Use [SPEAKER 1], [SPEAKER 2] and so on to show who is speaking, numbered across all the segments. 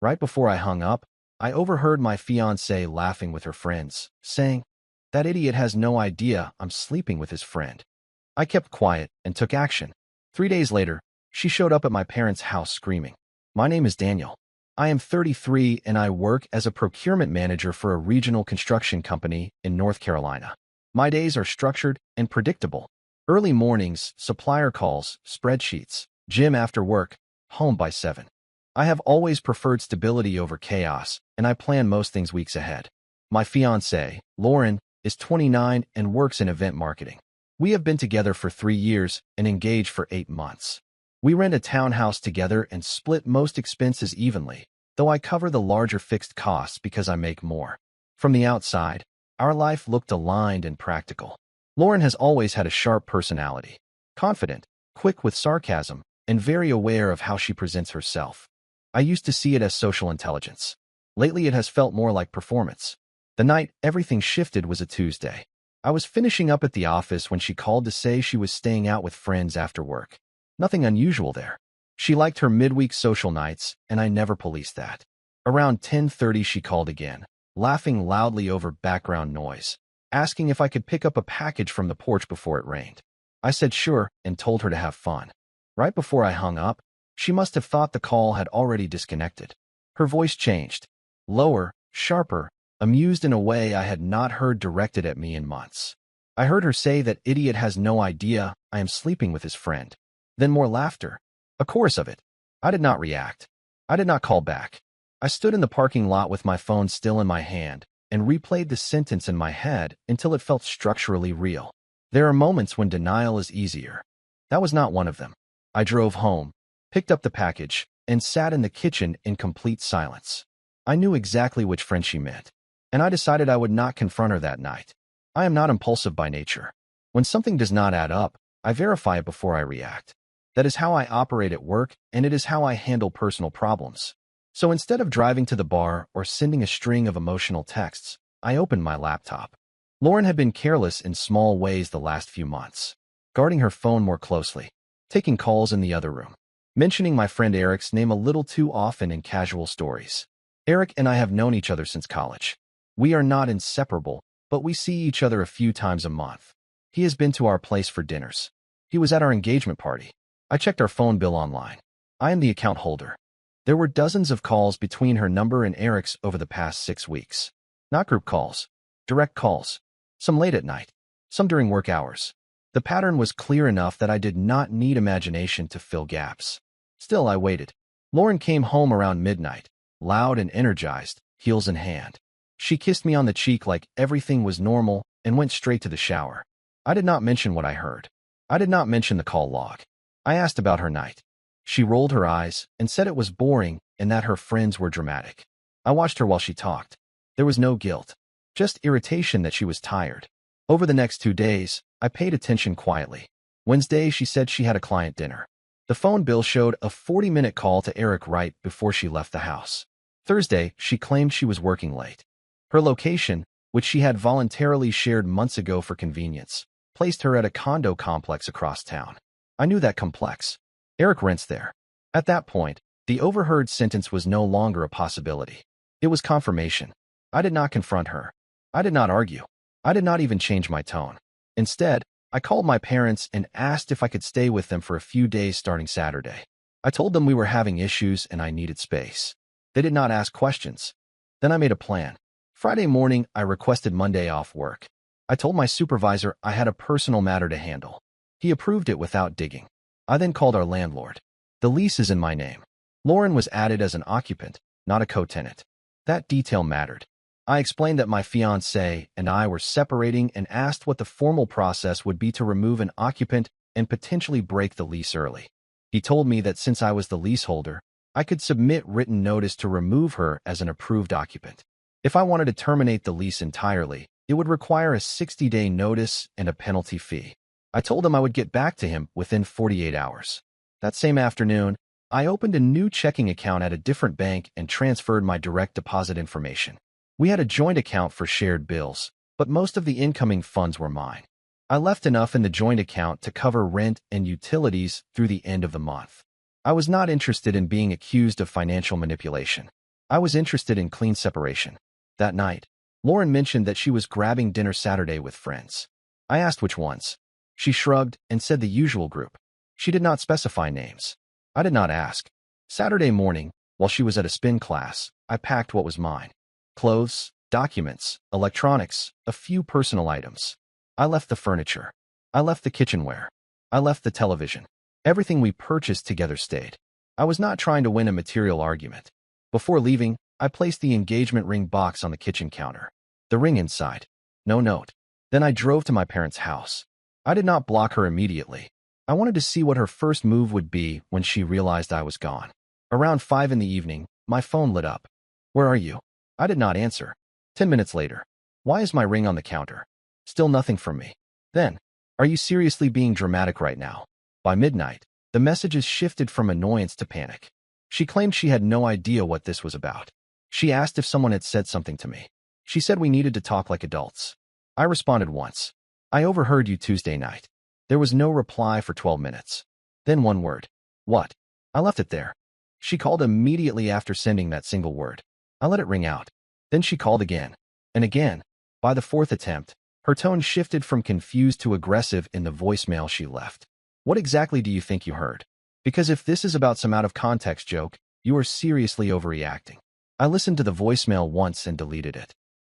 [SPEAKER 1] Right before I hung up, I overheard my fiancée laughing with her friends, saying, "That idiot has no idea I'm sleeping with his friend." I kept quiet and took action. 3 days later, she showed up at my parents' house screaming, "My name is Daniel. I am 33 and I work as a procurement manager for a regional construction company in North Carolina. My days are structured and predictable. Early mornings, supplier calls, spreadsheets, gym after work, home by 7. I have always preferred stability over chaos, and I plan most things weeks ahead. My fiancée, Lauren, is 29 and works in event marketing. We have been together for 3 years and engaged for 8 months. We rent a townhouse together and split most expenses evenly, though I cover the larger fixed costs because I make more. From the outside, our life looked aligned and practical. Lauren has always had a sharp personality, confident, quick with sarcasm, and very aware of how she presents herself. I used to see it as social intelligence. Lately it has felt more like performance. The night everything shifted was a Tuesday. I was finishing up at the office when she called to say she was staying out with friends after work. Nothing unusual there. She liked her midweek social nights, and I never policed that. Around 10:30 she called again, laughing loudly over background noise, asking if I could pick up a package from the porch before it rained. I said sure and told her to have fun. Right before I hung up, she must have thought the call had already disconnected. Her voice changed. Lower, sharper, amused in a way I had not heard directed at me in months. I heard her say that idiot has no idea I am sleeping with his friend. Then more laughter. A chorus of it. I did not react. I did not call back. I stood in the parking lot with my phone still in my hand and replayed the sentence in my head until it felt structurally real. There are moments when denial is easier. That was not one of them. I drove home, picked up the package, and sat in the kitchen in complete silence. I knew exactly which friend she meant, and I decided I would not confront her that night. I am not impulsive by nature. When something does not add up, I verify it before I react. That is how I operate at work, and it is how I handle personal problems. So instead of driving to the bar or sending a string of emotional texts, I opened my laptop. Lauren had been careless in small ways the last few months, guarding her phone more closely, taking calls in the other room, mentioning my friend Eric's name a little too often in casual stories. Eric and I have known each other since college. We are not inseparable, but we see each other a few times a month. He has been to our place for dinners. He was at our engagement party. I checked our phone bill online. I am the account holder. There were dozens of calls between her number and Eric's over the past 6 weeks. Not group calls, direct calls. Some late at night, some during work hours. The pattern was clear enough that I did not need imagination to fill gaps. Still, I waited. Lauren came home around midnight, loud and energized, heels in hand. She kissed me on the cheek like everything was normal and went straight to the shower. I did not mention what I heard. I did not mention the call log. I asked about her night. She rolled her eyes and said it was boring and that her friends were dramatic. I watched her while she talked. There was no guilt, just irritation that she was tired. Over the next 2 days, I paid attention quietly. Wednesday, she said she had a client dinner. The phone bill showed a 40-minute call to Eric right before she left the house. Thursday, she claimed she was working late. Her location, which she had voluntarily shared months ago for convenience, placed her at a condo complex across town. I knew that complex. Eric rents there. At that point, the overheard sentence was no longer a possibility. It was confirmation. I did not confront her. I did not argue. I did not even change my tone. Instead, I called my parents and asked if I could stay with them for a few days starting Saturday. I told them we were having issues and I needed space. They did not ask questions. Then I made a plan. Friday morning, I requested Monday off work. I told my supervisor I had a personal matter to handle. He approved it without digging. I then called our landlord. The lease is in my name. Lauren was added as an occupant, not a co-tenant. That detail mattered. I explained that my fiancé and I were separating and asked what the formal process would be to remove an occupant and potentially break the lease early. He told me that since I was the leaseholder, I could submit written notice to remove her as an approved occupant. If I wanted to terminate the lease entirely, it would require a 60-day notice and a penalty fee. I told him I would get back to him within 48 hours. That same afternoon, I opened a new checking account at a different bank and transferred my direct deposit information. We had a joint account for shared bills, but most of the incoming funds were mine. I left enough in the joint account to cover rent and utilities through the end of the month. I was not interested in being accused of financial manipulation. I was interested in clean separation. That night, Lauren mentioned that she was grabbing dinner Saturday with friends. I asked which ones. She shrugged and said the usual group. She did not specify names. I did not ask. Saturday morning, while she was at a spin class, I packed what was mine. Clothes, documents, electronics, a few personal items. I left the furniture. I left the kitchenware. I left the television. Everything we purchased together stayed. I was not trying to win a material argument. Before leaving, I placed the engagement ring box on the kitchen counter. The ring inside. No note. Then I drove to my parents' house. I did not block her immediately. I wanted to see what her first move would be when she realized I was gone. Around 5 in the evening, my phone lit up. Where are you? I did not answer. 10 minutes later. Why is my ring on the counter? Still nothing from me. Then, are you seriously being dramatic right now? By midnight, the messages shifted from annoyance to panic. She claimed she had no idea what this was about. She asked if someone had said something to me. She said we needed to talk like adults. I responded once. I overheard you Tuesday night. There was no reply for 12 minutes. Then one word. What? I left it there. She called immediately after sending that single word. I let it ring out. Then she called again. And again. By the fourth attempt, her tone shifted from confused to aggressive in the voicemail she left. What exactly do you think you heard? Because if this is about some out-of-context joke, you are seriously overreacting. I listened to the voicemail once and deleted it.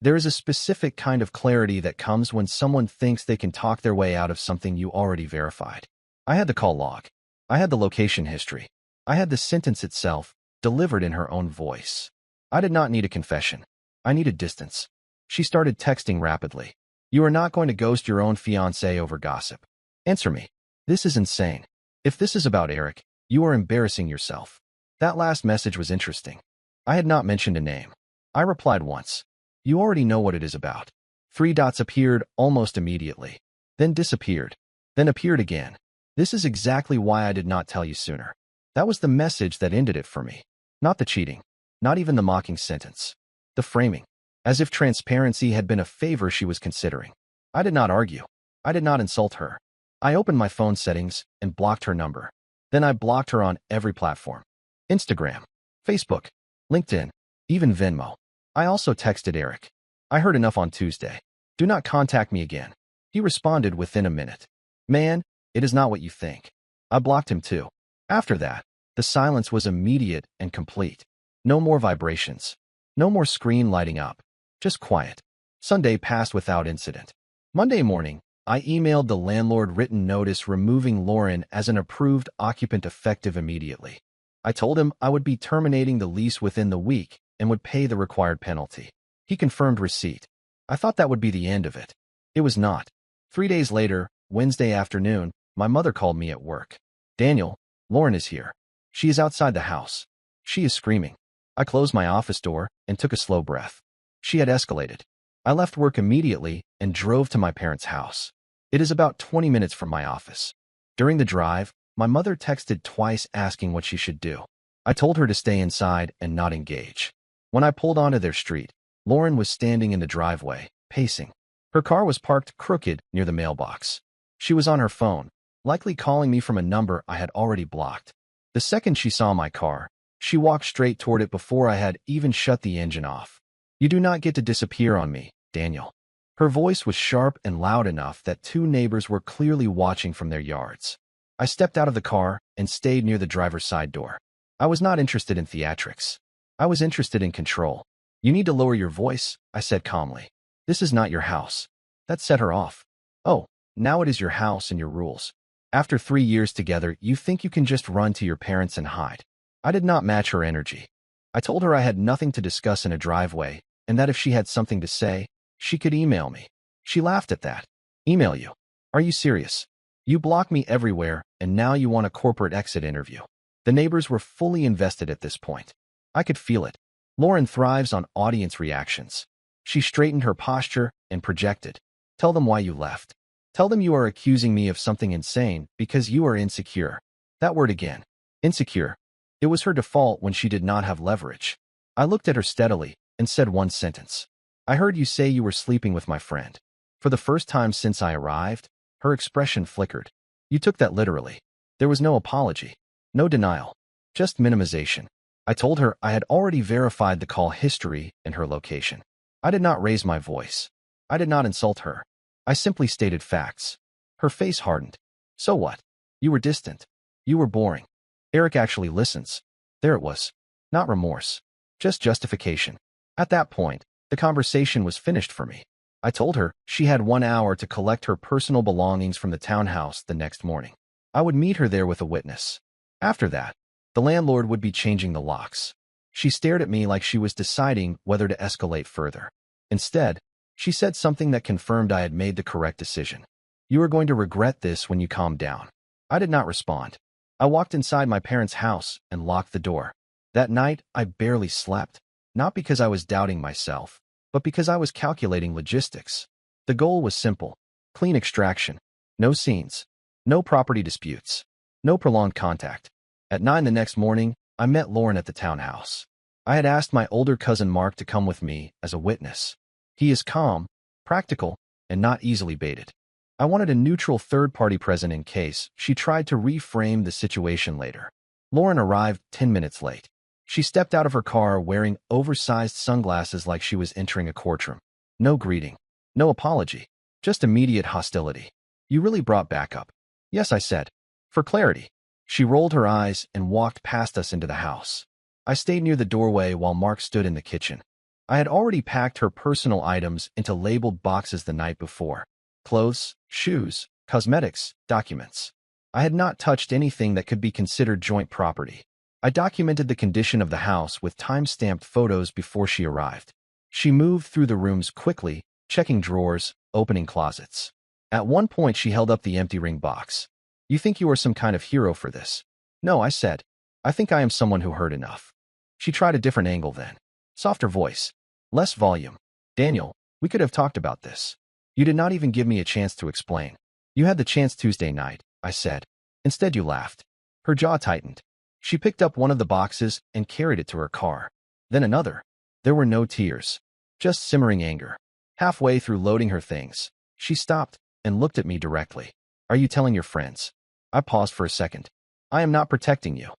[SPEAKER 1] There is a specific kind of clarity that comes when someone thinks they can talk their way out of something you already verified. I had the call log. I had the location history. I had the sentence itself, delivered in her own voice. I did not need a confession. I needed distance. She started texting rapidly. You are not going to ghost your own fiancé over gossip. Answer me. This is insane. If this is about Eric, you are embarrassing yourself. That last message was interesting. I had not mentioned a name. I replied once. You already know what it is about. 3 dots appeared almost immediately. Then disappeared. Then appeared again. This is exactly why I did not tell you sooner. That was the message that ended it for me. Not the cheating. Not even the mocking sentence. The framing. As if transparency had been a favor she was considering. I did not argue. I did not insult her. I opened my phone settings and blocked her number. Then I blocked her on every platform. Instagram, Facebook, LinkedIn, even Venmo. I also texted Eric. I heard enough on Tuesday. Do not contact me again. He responded within a minute. Man, it is not what you think. I blocked him too. After that, the silence was immediate and complete. No more vibrations. No more screen lighting up. Just quiet. Sunday passed without incident. Monday morning, I emailed the landlord written notice removing Lauren as an approved occupant effective immediately. I told him I would be terminating the lease within the week and would pay the required penalty. He confirmed receipt. I thought that would be the end of it. It was not. 3 days later, Wednesday afternoon, my mother called me at work. Daniel, Lauren is here. She is outside the house. She is screaming. I closed my office door and took a slow breath. She had escalated. I left work immediately and drove to my parents' house. It is about 20 minutes from my office. During the drive, my mother texted twice asking what she should do. I told her to stay inside and not engage. When I pulled onto their street, Lauren was standing in the driveway, pacing. Her car was parked crooked near the mailbox. She was on her phone, likely calling me from a number I had already blocked. The second she saw my car, she walked straight toward it before I had even shut the engine off. You do not get to disappear on me, Daniel. Her voice was sharp and loud enough that 2 neighbors were clearly watching from their yards. I stepped out of the car and stayed near the driver's side door. I was not interested in theatrics. I was interested in control. You need to lower your voice, I said calmly. This is not your house. That set her off. Oh, now it is your house and your rules. After 3 years together, you think you can just run to your parents and hide. I did not match her energy. I told her I had nothing to discuss in a driveway, and that if she had something to say, she could email me. She laughed at that. Email you? Are you serious? You block me everywhere, and now you want a corporate exit interview. The neighbors were fully invested at this point. I could feel it. Lauren thrives on audience reactions. She straightened her posture and projected. Tell them why you left. Tell them you are accusing me of something insane because you are insecure. That word again. Insecure. It was her default when she did not have leverage. I looked at her steadily and said one sentence. I heard you say you were sleeping with my friend. For the first time since I arrived, her expression flickered. You took that literally. There was no apology. No denial. Just minimization. I told her I had already verified the call history and her location. I did not raise my voice. I did not insult her. I simply stated facts. Her face hardened. So what? You were distant. You were boring. Eric actually listens. There it was. Not remorse. Just justification. At that point, the conversation was finished for me. I told her she had 1 hour to collect her personal belongings from the townhouse the next morning. I would meet her there with a witness. After that, the landlord would be changing the locks. She stared at me like she was deciding whether to escalate further. Instead, she said something that confirmed I had made the correct decision. You are going to regret this when you calm down. I did not respond. I walked inside my parents' house and locked the door. That night, I barely slept, not because I was doubting myself, but because I was calculating logistics. The goal was simple: clean extraction, no scenes, no property disputes, no prolonged contact. At 9 the next morning, I met Lauren at the townhouse. I had asked my older cousin Mark to come with me as a witness. He is calm, practical, and not easily baited. I wanted a neutral third party present in case she tried to reframe the situation later. Lauren arrived 10 minutes late. She stepped out of her car wearing oversized sunglasses like she was entering a courtroom. No greeting, no apology, just immediate hostility. You really brought backup. Yes, I said. For clarity. She rolled her eyes and walked past us into the house. I stayed near the doorway while Mark stood in the kitchen. I had already packed her personal items into labeled boxes the night before. Clothes, shoes, cosmetics, documents. I had not touched anything that could be considered joint property. I documented the condition of the house with time-stamped photos before she arrived. She moved through the rooms quickly, checking drawers, opening closets. At one point, she held up the empty ring box. You think you are some kind of hero for this? No, I said. I think I am someone who heard enough. She tried a different angle then. Softer voice. Less volume. Daniel, we could have talked about this. You did not even give me a chance to explain. You had the chance Tuesday night, I said. Instead, you laughed. Her jaw tightened. She picked up one of the boxes and carried it to her car. Then another. There were no tears. Just simmering anger. Halfway through loading her things, she stopped and looked at me directly. Are you telling your friends? I paused for a second. I am not protecting you.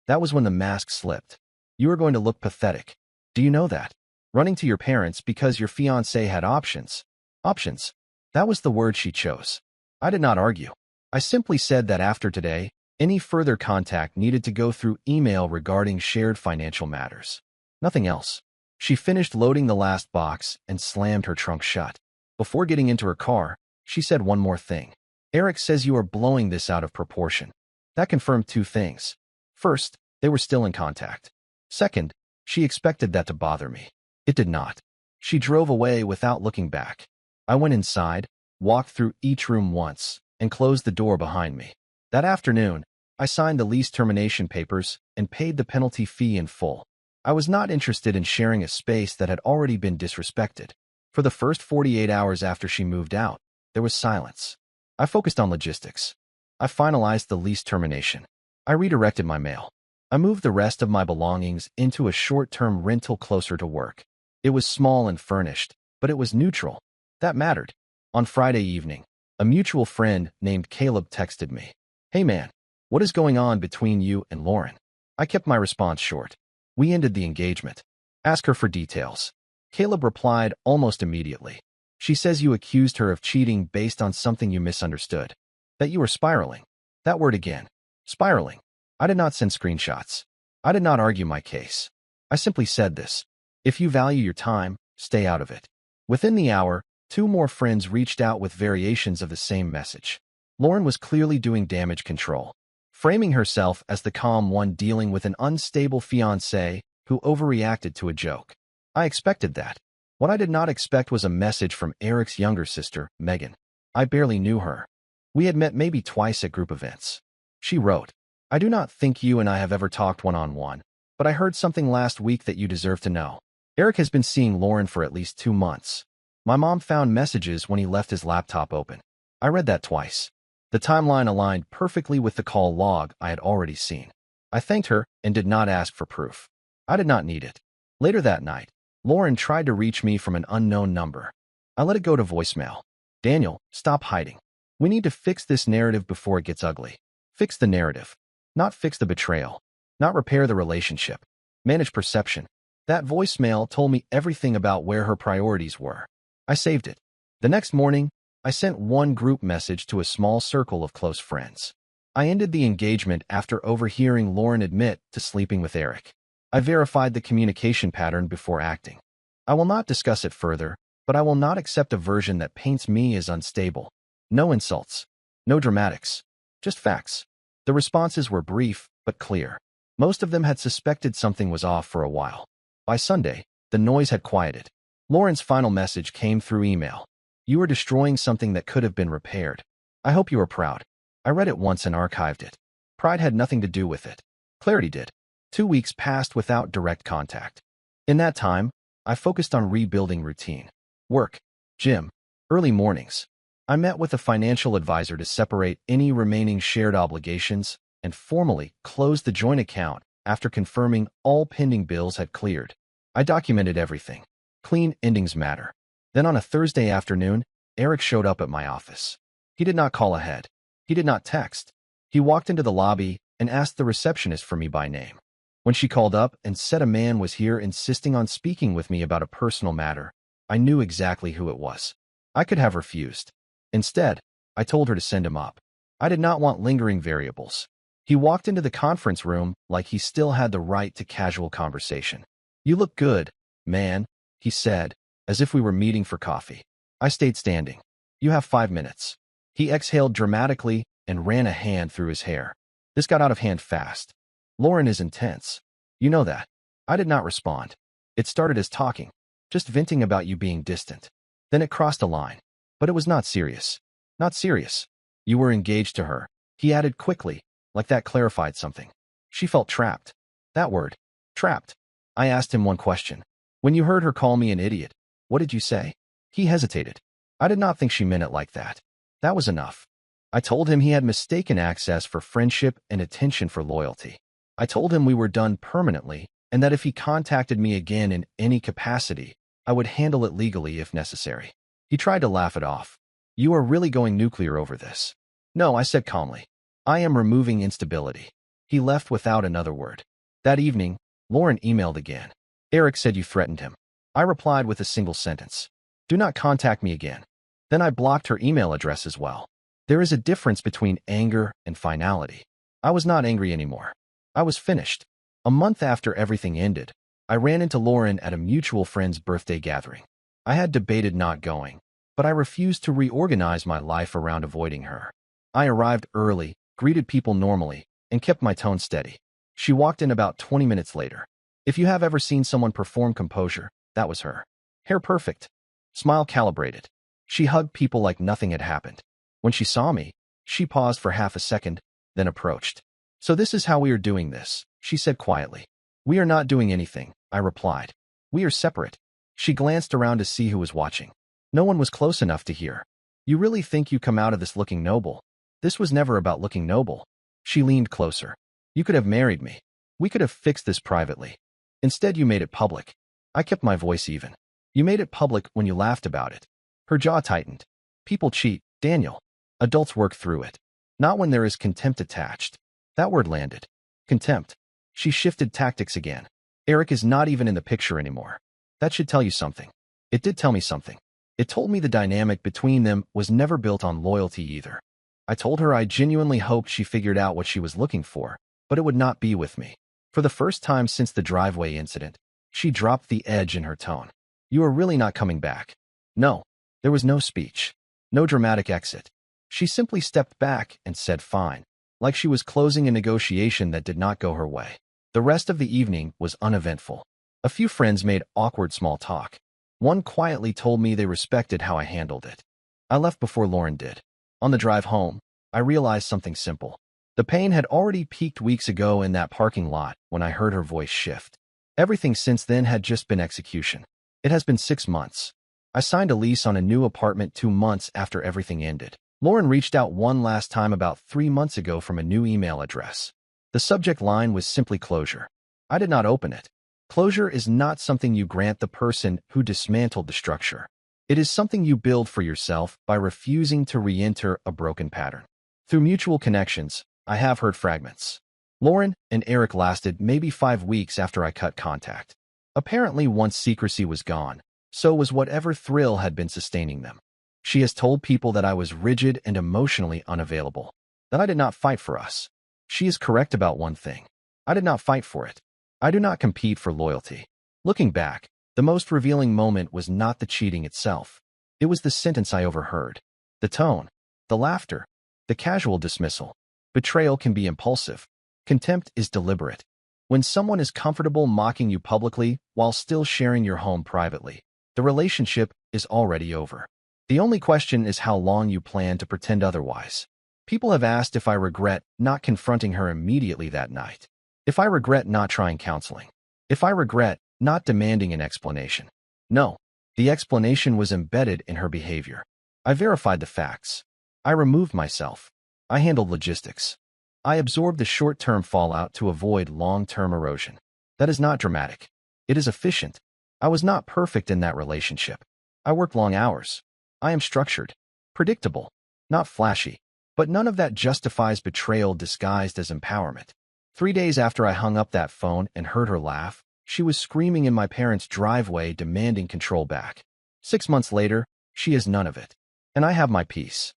[SPEAKER 1] That was when the mask slipped. You are going to look pathetic. Do you know that? Running to your parents because your fiancé had options. Options. That was the word she chose. I did not argue. I simply said that after today, any further contact needed to go through email regarding shared financial matters. Nothing else. She finished loading the last box and slammed her trunk shut. Before getting into her car, she said one more thing. Eric says you are blowing this out of proportion. That confirmed two things. First, they were still in contact. Second, she expected that to bother me. It did not. She drove away without looking back. I went inside, walked through each room once, and closed the door behind me. That afternoon, I signed the lease termination papers and paid the penalty fee in full. I was not interested in sharing a space that had already been disrespected. For the first 48 hours after she moved out, there was silence. I focused on logistics. I finalized the lease termination. I redirected my mail. I moved the rest of my belongings into a short-term rental closer to work. It was small and furnished, but it was neutral. That mattered. On Friday evening, a mutual friend named Caleb texted me. Hey man, what is going on between you and Lauren? I kept my response short. We ended the engagement. Ask her for details. Caleb replied almost immediately. She says you accused her of cheating based on something you misunderstood. That you were spiraling. That word again. Spiraling. I did not send screenshots. I did not argue my case. I simply said this. If you value your time, stay out of it. Within the hour, 2 more friends reached out with variations of the same message. Lauren was clearly doing damage control, framing herself as the calm one dealing with an unstable fiancé who overreacted to a joke. I expected that. What I did not expect was a message from Eric's younger sister, Megan. I barely knew her. We had met maybe twice at group events. She wrote, I do not think you and I have ever talked one-on-one, but I heard something last week that you deserve to know. Eric has been seeing Lauren for at least 2 months. My mom found messages when he left his laptop open. I read that twice. The timeline aligned perfectly with the call log I had already seen. I thanked her and did not ask for proof. I did not need it. Later that night, Lauren tried to reach me from an unknown number. I let it go to voicemail. Daniel, stop hiding. We need to fix this narrative before it gets ugly. Fix the narrative. Not fix the betrayal. Not repair the relationship. Manage perception. That voicemail told me everything about where her priorities were. I saved it. The next morning, I sent one group message to a small circle of close friends. I ended the engagement after overhearing Lauren admit to sleeping with Eric. I verified the communication pattern before acting. I will not discuss it further, but I will not accept a version that paints me as unstable. No insults. No dramatics. Just facts. The responses were brief, but clear. Most of them had suspected something was off for a while. By Sunday, the noise had quieted. Lauren's final message came through email. You are destroying something that could have been repaired. I hope you are proud. I read it once and archived it. Pride had nothing to do with it. Clarity did. 2 weeks passed without direct contact. In that time, I focused on rebuilding routine. Work, gym, early mornings. I met with a financial advisor to separate any remaining shared obligations and formally closed the joint account after confirming all pending bills had cleared. I documented everything. Clean endings matter. Then on a Thursday afternoon, Eric showed up at my office. He did not call ahead. He did not text. He walked into the lobby and asked the receptionist for me by name. When she called up and said a man was here insisting on speaking with me about a personal matter, I knew exactly who it was. I could have refused. Instead, I told her to send him up. I did not want lingering variables. He walked into the conference room like he still had the right to casual conversation. You look good, man, he said, as if we were meeting for coffee. I stayed standing. You have 5 minutes. He exhaled dramatically and ran a hand through his hair. This got out of hand fast. Lauren is intense. You know that. I did not respond. It started as talking, just venting about you being distant. Then it crossed a line. But it was not serious. Not serious. You were engaged to her, he added quickly, like that clarified something. She felt trapped. That word. Trapped. I asked him one question. When you heard her call me an idiot, what did you say? He hesitated. I did not think she meant it like that. That was enough. I told him he had mistaken access for friendship and attention for loyalty. I told him we were done permanently and that if he contacted me again in any capacity, I would handle it legally if necessary. He tried to laugh it off. You are really going nuclear over this. No, I said calmly. I am removing instability. He left without another word. That evening, Lauren emailed again. Eric said you threatened him. I replied with a single sentence. Do not contact me again. Then I blocked her email address as well. There is a difference between anger and finality. I was not angry anymore. I was finished. A month after everything ended, I ran into Lauren at a mutual friend's birthday gathering. I had debated not going, but I refused to reorganize my life around avoiding her. I arrived early, greeted people normally, and kept my tone steady. She walked in about 20 minutes later. If you have ever seen someone perform composure, that was her. Hair perfect. Smile calibrated. She hugged people like nothing had happened. When she saw me, she paused for half a second, then approached. So this is how we are doing this, she said quietly. We are not doing anything, I replied. We are separate. She glanced around to see who was watching. No one was close enough to hear. You really think you come out of this looking noble? This was never about looking noble. She leaned closer. You could have married me. We could have fixed this privately. Instead, you made it public. I kept my voice even. You made it public when you laughed about it. Her jaw tightened. People cheat, Daniel. Adults work through it. Not when there is contempt attached. That word landed. Contempt. She shifted tactics again. Eric is not even in the picture anymore. That should tell you something. It did tell me something. It told me the dynamic between them was never built on loyalty either. I told her I genuinely hoped she figured out what she was looking for, but it would not be with me. For the first time since the driveway incident, she dropped the edge in her tone. You are really not coming back. No. There was no speech. No dramatic exit. She simply stepped back and said fine, like she was closing a negotiation that did not go her way. The rest of the evening was uneventful. A few friends made awkward small talk. One quietly told me they respected how I handled it. I left before Lauren did. On the drive home, I realized something simple. The pain had already peaked weeks ago in that parking lot when I heard her voice shift. Everything since then had just been execution. It has been 6 months. I signed a lease on a new apartment 2 months after everything ended. Lauren reached out one last time about 3 months ago from a new email address. The subject line was simply closure. I did not open it. Closure is not something you grant the person who dismantled the structure. It is something you build for yourself by refusing to re-enter a broken pattern. Through mutual connections, I have heard fragments. Lauren and Eric lasted maybe 5 weeks after I cut contact. Apparently, once secrecy was gone, so was whatever thrill had been sustaining them. She has told people that I was rigid and emotionally unavailable, that I did not fight for us. She is correct about one thing. I did not fight for it. I do not compete for loyalty. Looking back, the most revealing moment was not the cheating itself. It was the sentence I overheard. The tone, the laughter, the casual dismissal. Betrayal can be impulsive. Contempt is deliberate. When someone is comfortable mocking you publicly while still sharing your home privately, the relationship is already over. The only question is how long you plan to pretend otherwise. People have asked if I regret not confronting her immediately that night. If I regret not trying counseling. If I regret not demanding an explanation. No, the explanation was embedded in her behavior. I verified the facts. I removed myself. I handled logistics. I absorbed the short-term fallout to avoid long-term erosion. That is not dramatic. It is efficient. I was not perfect in that relationship. I worked long hours. I am structured, predictable, not flashy. But none of that justifies betrayal disguised as empowerment. 3 days after I hung up that phone and heard her laugh, she was screaming in my parents' driveway demanding control back. 6 months later, she has none of it. And I have my peace.